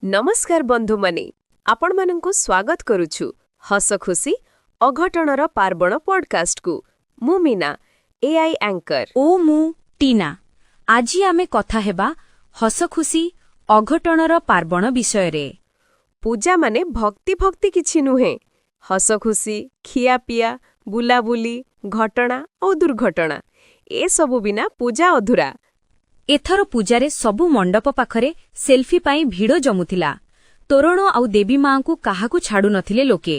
नमस्कार बंधु माने आपण मानंकु स्वागत करूछु हस खुशी अघटणर पार्वण पॉडकास्ट को मु मीना एआई एंकर ओ मु टीना आजी आमे कथा हेबा हस खुशी अघटणर पार्वण विषय रे। पूजा माने भक्ति भक्ति किछि नुहे हस खुशी खिया पिया बुलाबुली घटना और दुर्घटना ए सबु बिना पूजा अधूरा। एथर पूजारे सबु मंडप पाखरे सेल्फी पाई भिड़ जमुथिला। तोरण आउ देवी माँ को काहाकू छाड़ू नथिले लोके।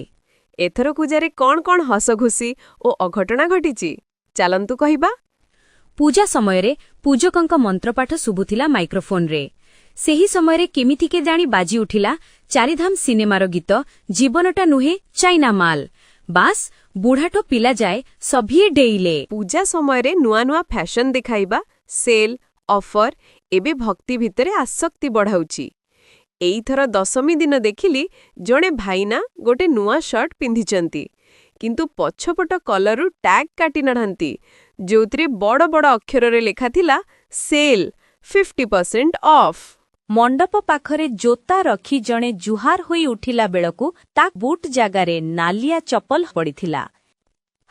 एथर पूजारे कौन कौन हस खुशी और अघटना घटिची चलंतु कहिबा। पूजा समयरे पूजकंक मंत्रपाठ सुबुथिला माइक्रोफोन रे। सेही समयरे केमिति के जानी बाजी उठिला चारिधाम सिनेमार गीत जीवनटा नुहे चाइना माल। बास बुढ़ाटो पिला जाए सभिए डेइले। पूजा समयरे नुआ नुआ फैशन दिखाइबा सेल ऑफर एबे भक्ति भितरे आसक्ति बढ़ाउची। एइथर दशमी दिन देखिली जणे भाईना गोटे नुआ शर्ट पिंधिचंती किंतु पछपट कलरु टैग काटी नढांती जोतरे बड़ बड़ अक्षर रे लेखा थिला सेल 50% ऑफ। मंडप पाखरे जोता रखी जणे जुहार होई उठिला बेलकू ता बूट जागारे नालिया चप्पल पड़िथिला।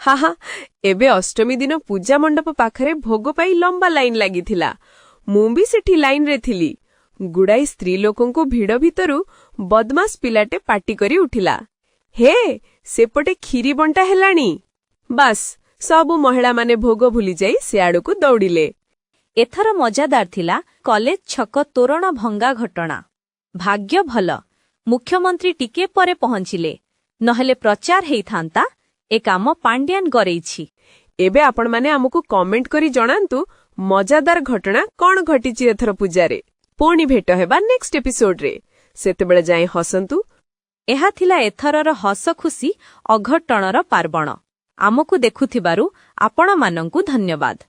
हाहा एबे अष्टमी दिन पूजा मंडप पाखरे भोग पाई लंबा लाइन लागिथिला। मु भी सेठी लाइन रे थिली। गुड़ाई स्त्री लोकों को भीड़ भितरु बदमास पिलाटे पाटी करी उठिला, हे सेपटे खीरी बंटा हेलाणी। बास सबु महिला माने भोग भूली जाई सियाड़ू को दौड़िले। एथर मजादार थिला कॉलेज छक तोरण भंगा घटना। भाग्य भल मुख्यमंत्री टिके परे पहुंचिले नहले प्रचार हेई थांता। ए काम पांड्यान गरेइछि। एबे आपण माने हमकु कमेंट करी जणांतु मजादार घटना कौन घटिछि एथर पूजारे। पुणी भेट हेबा नेक्स्ट एपिसोड रे। सेतेबेले जाई हसंतु। एहा थिला एथरर हस खुशी अघटणर पार्वण। आमकु देखुथिबारु आपण मानंकु धन्यवाद।